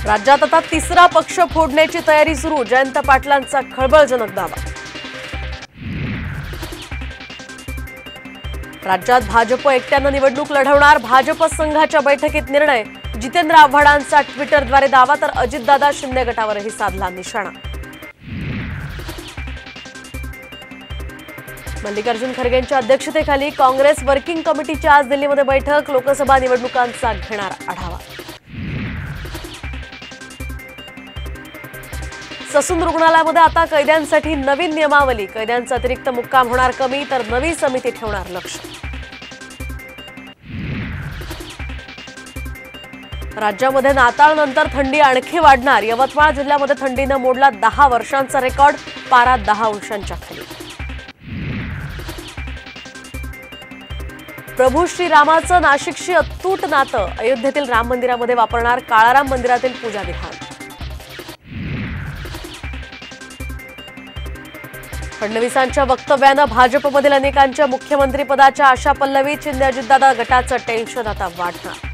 राज्यात आता तिसरा पक्ष फोडण्याची तयारी सुरू, जयंत पाटलांचा खळबळजनक दावा। राज्यात भाजप एकट्यानं निवडणूक लढवणार, भाजप संघाच्या बैठकीत निर्णय। जितेंद्र आव्हाडांचा ट्विटरद्वारे दावा, तर अजितदादा शिंदे गटावरही साधला निशाणा। मल्लिकार्जुन खरगेंच्या अध्यक्षतेखाली काँग्रेस वर्किंग कमिटीची आज दिल्लीमध्ये बैठक, लोकसभा निवडणुकांचा घेणार आढावा। ससून रुग्णालयामध्ये आता कैद्यांसाठी नवीन नियमावली, कैद्यांचा अतिरिक्त मुक्काम होणार कमी, तर नवी समिती ठेवणार लक्ष। राज्यामध्ये नाताळनंतर थंडी आणखी वाढणार, यवतमाळ जिल्ह्यामध्ये थंडीनं मोडला 10 वर्षांचा रेकॉर्ड, पारा 10 अंशांच्या खाली। प्रभू श्रीरामाचं नाशिकशी अतूट नातं, अयोध्येतील राम मंदिरामध्ये वापरणार काळाराम मंदिरातील पूजा विधान। फडणवीसांच्या वक्तव्यानं भाजपमधील अनेकांच्या मुख्यमंत्रीपदाच्या आशा पल्लवी, शिंदे अजितदादा गटाचं टेन्शन आता वाढणार।